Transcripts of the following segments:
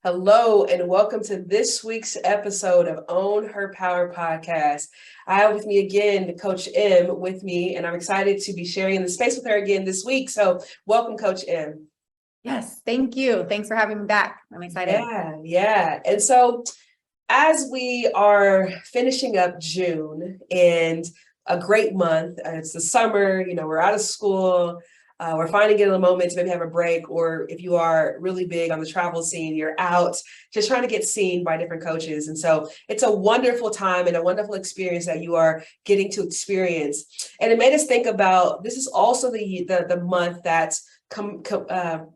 Hello, and welcome to this week's episode of Own Her Power podcast. I have with me again Coach M with me, and I'm excited to be sharing the space with her again this week. So welcome, Coach M. Yes, thank you. Thanks for having me back. I'm excited. Yeah. And so as we are finishing up June and a great month, it's the summer, we're out of school. We're finally getting a moment to maybe have a break, or if you are really big on the travel scene, you're out just trying to get seen by different coaches. And so it's a wonderful time and a wonderful experience that you are getting to experience. And it made us think about, this is also the month that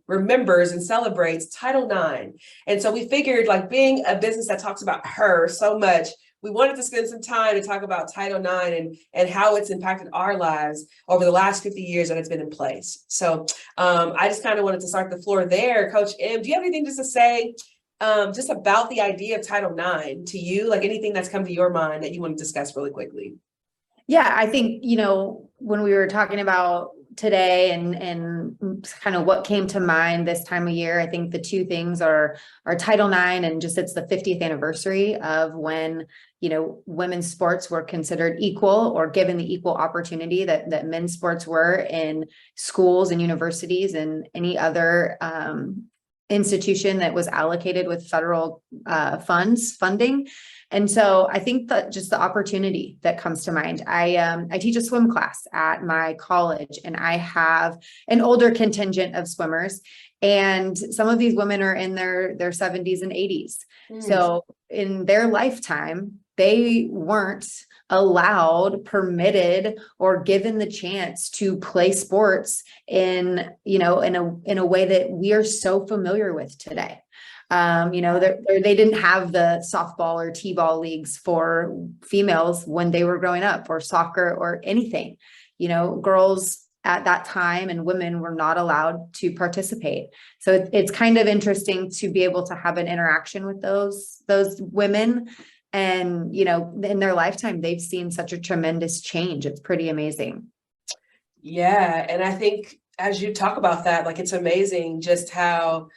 remembers and celebrates Title IX. And so we figured, like, being a business that talks about her so much, we wanted to spend some time to talk about Title IX and how it's impacted our lives over the last 50 years that it's been in place. So I just kind of wanted to start the floor there. Coach M, do you have anything just to say just about the idea of Title IX to you? Like anything that's come to your mind that you want to discuss really quickly? Yeah, I think, when we were talking about today and kind of what came to mind this time of year, I think the two things are Title IX and just it's the 50th anniversary of when, women's sports were considered equal or given the equal opportunity that men's sports were in schools and universities and any other institution that was allocated with federal funding. And so I think that just the opportunity that comes to mind, I teach a swim class at my college, and I have an older contingent of swimmers, and some of these women are in their 70s and 80s. So in their lifetime, they weren't allowed, permitted, or given the chance to play sports in a way that we are so familiar with today. They didn't have the softball or t-ball leagues for females when they were growing up, or soccer or anything. Girls at that time and women were not allowed to participate. So it's kind of interesting to be able to have an interaction with those women. And, in their lifetime, they've seen such a tremendous change. It's pretty amazing. Yeah. And I think as you talk about that, like, it's amazing just how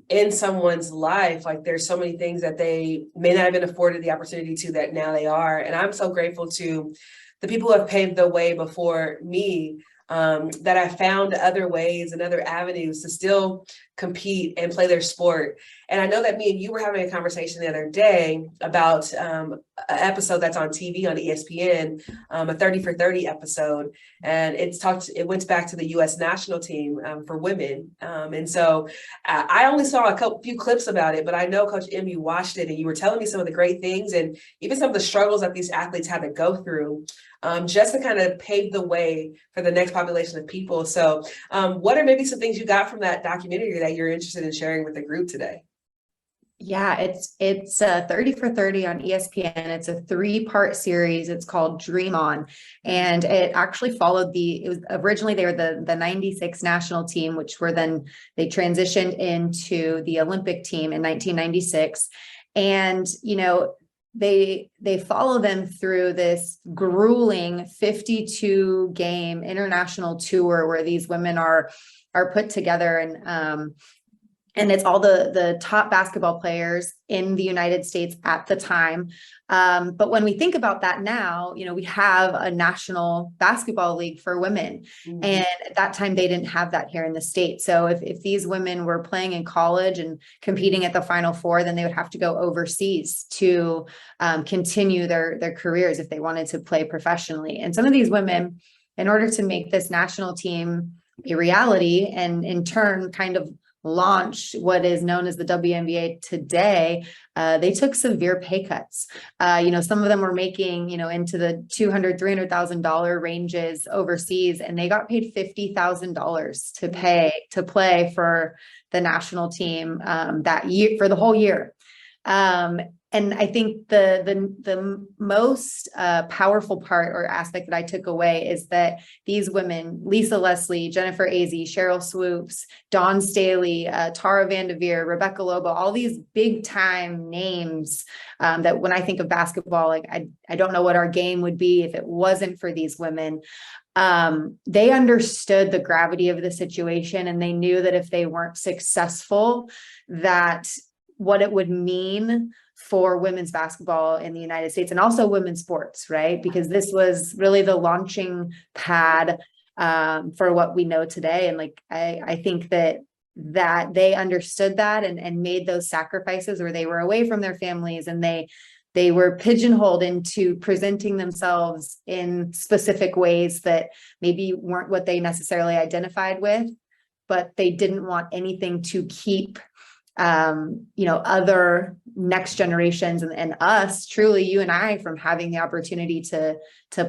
in someone's life, like, there's so many things that they may not have been afforded the opportunity to that now they are. And I'm so grateful to the people who have paved the way before me, that I found other ways and other avenues to still compete and play their sport. And I know that me and you were having a conversation the other day about an episode that's on TV on ESPN, a 30 for 30 episode. And it went back to the U.S. national team for women. And so I only saw a few clips about it, but I know, Coach M, you watched it and you were telling me some of the great things and even some of the struggles that these athletes had to go through, just to kind of pave the way for the next population of people. So what are maybe some things you got from that documentary that you're interested in sharing with the group today? Yeah, it's 30 for 30 on ESPN. It's a 3-part series. It's called Dream On. And it actually followed it was originally they were the 96 national team, which they transitioned into the Olympic team in 1996. And, they follow them through this grueling 52 game international tour where these women are put together, and it's all the top basketball players in the United States at the time. But when we think about that now, we have a national basketball league for women. Mm-hmm. And at that time, they didn't have that here in the States. So if these women were playing in college and competing at the Final Four, then they would have to go overseas to continue their careers if they wanted to play professionally. And some of these women, in order to make this national team a reality and in turn kind of launch what is known as the WNBA today, they took severe pay cuts. Some of them were making, into the $200,000, $300,000 ranges overseas, and they got paid $50,000 to play for the national team that year, for the whole year. And I think the most powerful part or aspect that I took away is that these women, Lisa Leslie, Jennifer Azzi, Cheryl Swoops, Dawn Staley, Tara Vanderveer, Rebecca Lobo, all these big time names that when I think of basketball, like I don't know what our game would be if it wasn't for these women. they understood the gravity of the situation, and they knew that if they weren't successful, that what it would mean for women's basketball in the United States and also women's sports, right? Because this was really the launching pad for what we know today. And like, I think that they understood that and made those sacrifices where they were away from their families, and they were pigeonholed into presenting themselves in specific ways that maybe weren't what they necessarily identified with, but they didn't want anything to keep other next generations and us, truly you and I, from having the opportunity to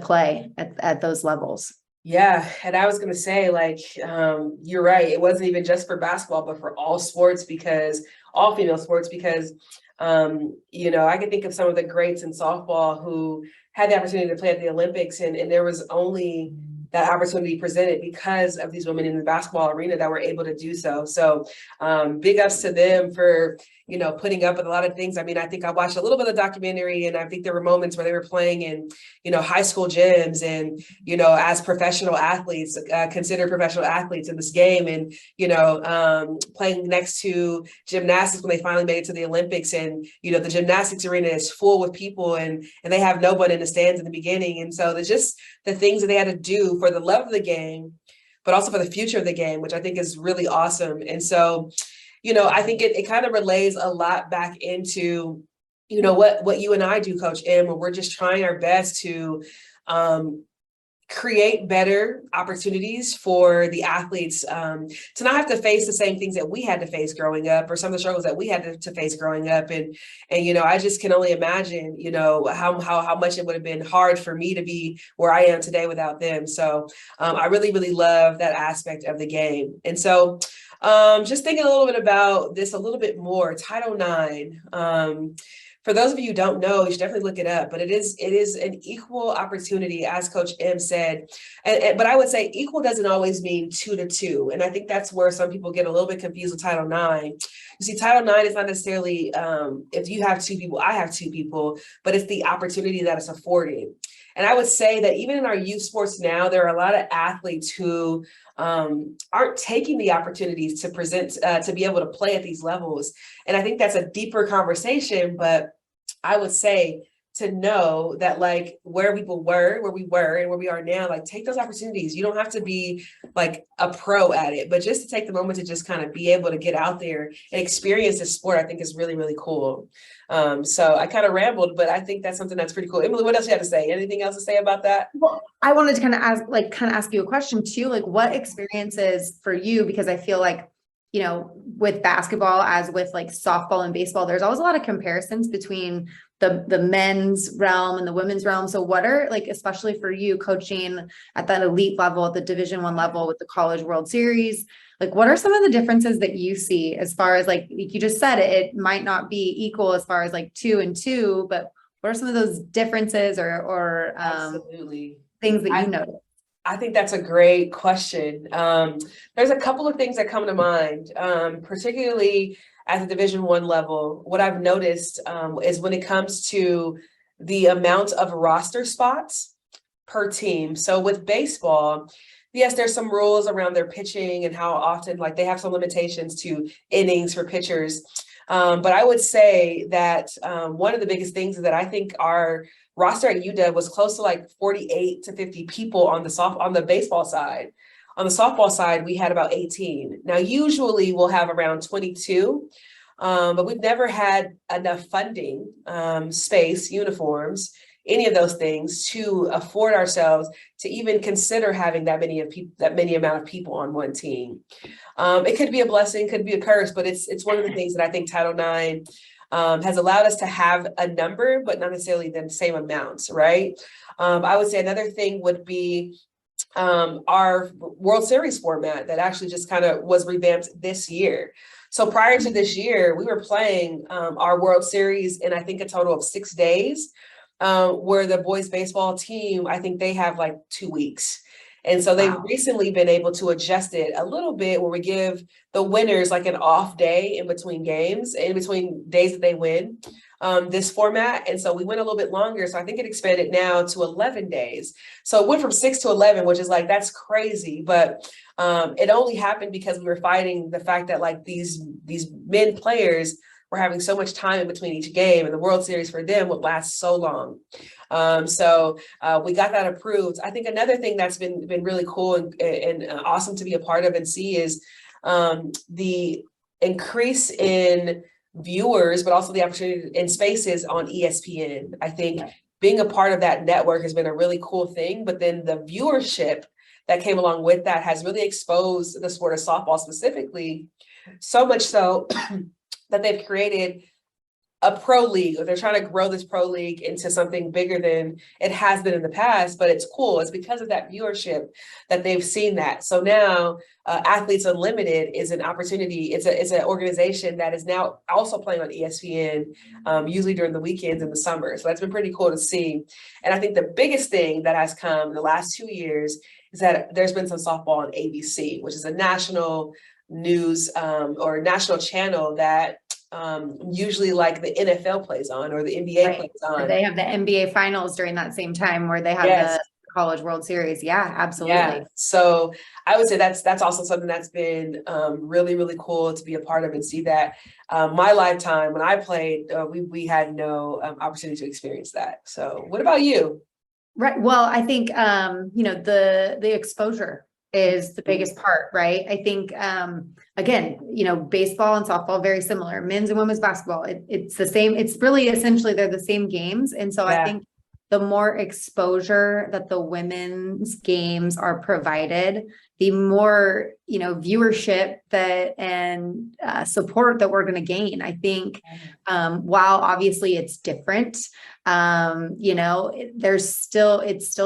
play at those levels. Yeah. And I was going to say, like, you're right. It wasn't even just for basketball, but for all sports, because all female sports, because, I can think of some of the greats in softball who had the opportunity to play at the Olympics, and there was only that opportunity presented because of these women in the basketball arena that were able to do so. So big ups to them for, putting up with a lot of things. I mean, I think I watched a little bit of the documentary, and I think there were moments where they were playing in, high school gyms and, as professional athletes, considered professional athletes in this game, and, playing next to gymnastics when they finally made it to the Olympics. And, the gymnastics arena is full with people, and they have no one in the stands in the beginning. And so there's just the things that they had to do for the love of the game, but also for the future of the game, which I think is really awesome. And so, I think it kind of relays a lot back into, what you and I do, Coach M, where we're just trying our best to create better opportunities for the athletes to not have to face the same things that we had to face growing up, or some of the struggles that we had to face growing up. And I just can only imagine, how much it would have been hard for me to be where I am today without them. So I really, really love that aspect of the game. And so just thinking a little bit about this a little bit more, Title IX. For those of you who don't know, you should definitely look it up, but it is an equal opportunity, as Coach M said. But I would say equal doesn't always mean 2-2. And I think that's where some people get a little bit confused with Title IX. You see, Title IX is not necessarily, if you have two people, I have two people, but it's the opportunity that it's afforded. And I would say that even in our youth sports now, there are a lot of athletes who aren't taking the opportunities to present, to be able to play at these levels. And I think that's a deeper conversation, but I would say to know that, like, where we were, and where we are now, like, take those opportunities. You don't have to be like a pro at it, but just to take the moment to just kind of be able to get out there and experience this sport, I think is really, really cool. So I kind of rambled, but I think that's something that's pretty cool. Emily, what else you have to say? Anything else to say about that? Well, I wanted to kind of ask you a question too, like what experiences for you, because I feel like, with basketball, as with like softball and baseball, there's always a lot of comparisons between the men's realm and the women's realm. So what are, like, especially for you coaching at that elite level, at the Division I level with the College World Series, like what are some of the differences that you see as far as, like you just said, it might not be equal as far as like 2-2, but what are some of those differences or Absolutely. things that you know? I think that's a great question. There's a couple of things that come to mind, particularly at the Division I level. What I've noticed is when it comes to the amount of roster spots per team. So with baseball, yes, there's some rules around their pitching and how often, like, they have some limitations to innings for pitchers. But I would say that one of the biggest things is that I think our roster at UW was close to like 48 to 50 people on the baseball side. On the softball side, we had about 18. Now, usually we'll have around 22, but we've never had enough funding, space, uniforms, any of those things to afford ourselves to even consider having that many amount of people on one team. It could be a blessing, could be a curse, but it's one of the things that I think Title IX has allowed us to have a number, but not necessarily the same amounts, right? I would say another thing would be our World Series format that actually just kind of was revamped this year. So prior to this year, we were playing our World Series in, I think, a total of 6 days, where the boys baseball team, I think they have like 2 weeks. And so they've recently been able to adjust it a little bit, where we give the winners like an off day in between games, in between days that they win. this format. And so we went a little bit longer. So I think it expanded now to 11 days. So it went from 6 to 11, which is like, that's crazy. But it only happened because we were fighting the fact that like these men players were having so much time in between each game, and the World Series for them would last so long. So we got that approved. I think another thing that's been really cool and awesome to be a part of and see is the increase in viewers, but also the opportunity in spaces on ESPN. I think being a part of that network has been a really cool thing, but then the viewership that came along with that has really exposed the sport of softball specifically, so much so that they've created a pro league, or they're trying to grow this pro league into something bigger than it has been in the past. But it's cool. It's because of that viewership that they've seen that. So now Athletes Unlimited is an opportunity. It's an organization that is now also playing on ESPN, usually during the weekends in the summer. So that's been pretty cool to see. And I think the biggest thing that has come in the last 2 years is that there's been some softball on ABC, which is a national news or national channel that usually like the NFL plays on, or the NBA plays on. They have the NBA finals during that same time where they have the College World Series. Yeah, absolutely. Yeah. So I would say that's also something that's been really, really cool to be a part of and see that. My lifetime when I played, we had no opportunity to experience that. So what about you? Right. Well, I think the exposure is the biggest part, right? I think, again, baseball and softball, very similar. Men's and women's basketball, it's the same. It's really essentially they're the same games. And so I think the more exposure that the women's games are provided, the more, viewership and support that we're going to gain. I think, while obviously it's different, it's still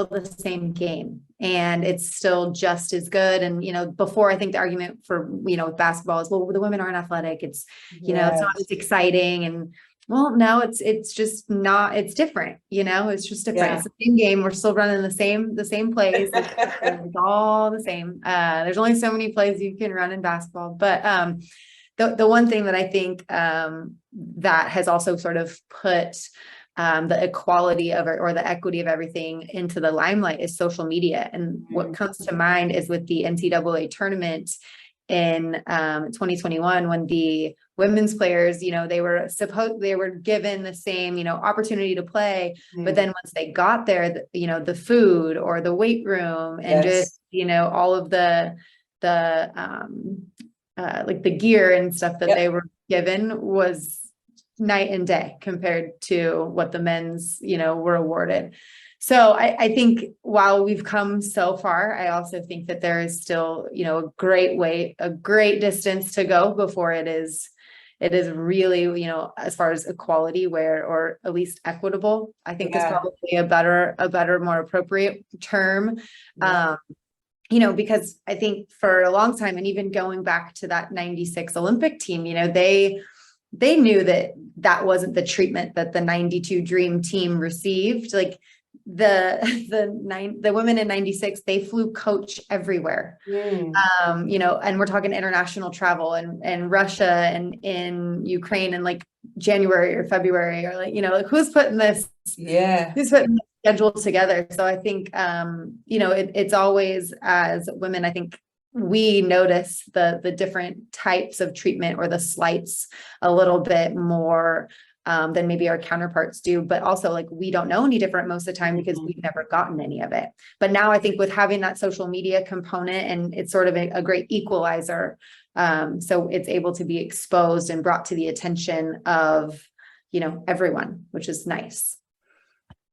the same game, and it's still just as good. And, before, I think the argument for, with basketball is, well, the women aren't athletic. It's, it's not as exciting. And well, no, it's just not, it's different, it's just different. It's the same game. We're still running the same plays. It's all the same. There's only so many plays you can run in basketball, but, the one thing that I think, that has also sort of put, the equality of it, or the equity of everything, into the limelight is social media. And what comes to mind is with the NCAA tournament in 2021, when the women's players, they were given the same, opportunity to play, but then once they got there, the food or the weight room and just, all of the like the gear and stuff that they were given was night and day compared to what the men's, were awarded. So I think while we've come so far, I also think that there is still, a great distance to go before it is really, as far as equality, or at least equitable, I think is probably a better, more appropriate term. Because I think for a long time, and even going back to that 96 Olympic team, they knew that wasn't the treatment that the 92 Dream Team received. Like the women in 96, they flew coach everywhere. And we're talking international travel and Russia and in Ukraine in like January or February, or like, who's putting this schedule together? So I think, it's always, as women, I think we notice the different types of treatment or the slights a little bit more than maybe our counterparts do, but also like we don't know any different most of the time because we've never gotten any of it. But now I think with having that social media component, and it's sort of a great equalizer, so it's able to be exposed and brought to the attention of everyone, which is nice.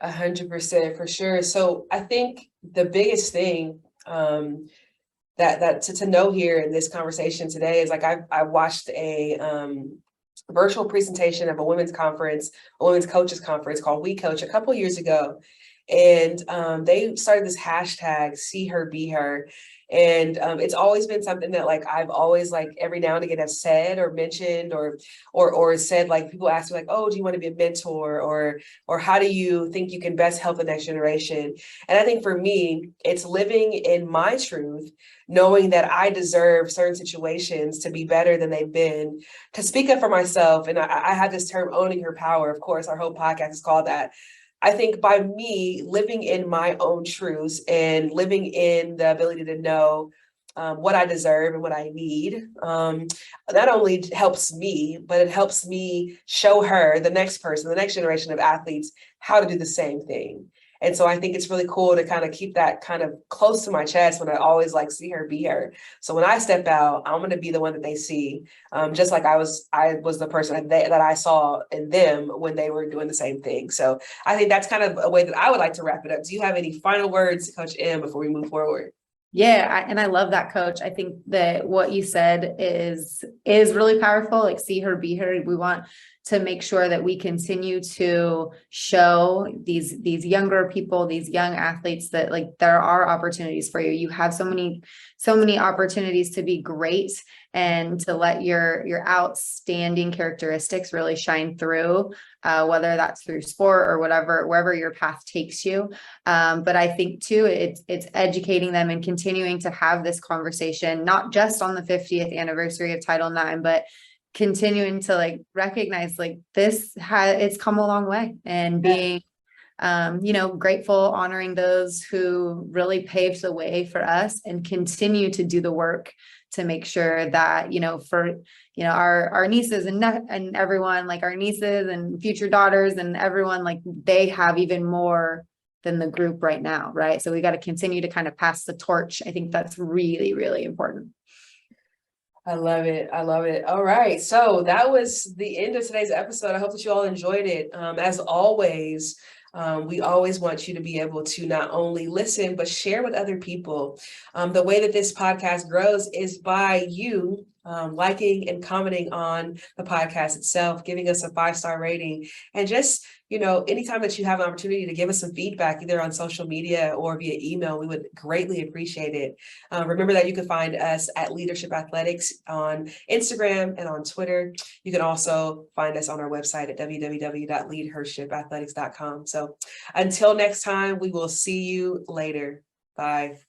100% for sure. So I think the biggest thing that to know here in this conversation today is like I watched a virtual presentation of a women's coaches conference called We Coach a couple years ago. And they started this hashtag, See Her, Be Her. And it's always been something that like I've always like every now and again have said or mentioned or said, like people ask me like, oh, do you want to be a mentor, or how do you think you can best help the next generation? And I think for me, it's living in my truth, knowing that I deserve certain situations to be better than they've been, to speak up for myself. And I have this term, owning your power. Of course, our whole podcast is called that. I think by me living in my own truths and living in the ability to know what I deserve and what I need, not only helps me, but it helps me show her, the next person, the next generation of athletes, how to do the same thing. And so I think it's really cool to kind of keep that kind of close to my chest when I always like see her, be her. So when I step out, I'm going to be the one that they see, just like I was the person that I saw in them when they were doing the same thing. So I think that's kind of a way that I would like to wrap it up. Do you have any final words, Coach M, before we move forward? Yeah, and I love that, Coach. I think that what you said is really powerful. Like, see her, be her. We want to make sure that we continue to show these younger people, these young athletes, that like there are opportunities for you. You have so many opportunities to be great and to let your outstanding characteristics really shine through, whether that's through sport or wherever your path takes you. But I think too, it's educating them and continuing to have this conversation, not just on the 50th anniversary of Title IX, but continuing to like recognize like it's come a long way, and being grateful, honoring those who really paved the way for us and continue to do the work to make sure that, for, our nieces and everyone, like our nieces and future daughters and everyone, like they have even more than the group right now. Right. So we got to continue to kind of pass the torch. I think that's really, really important. I love it. I love it. All right. So that was the end of today's episode. I hope that you all enjoyed it. As always, we always want you to be able to not only listen, but share with other people. The way that this podcast grows is by you liking and commenting on the podcast itself, giving us a 5-star rating, and just, anytime that you have an opportunity to give us some feedback, either on social media or via email, we would greatly appreciate it. Remember that you can find us at Leadership Athletics on Instagram and on Twitter. You can also find us on our website at www.leadershipathletics.com. So until next time, we will see you later. Bye.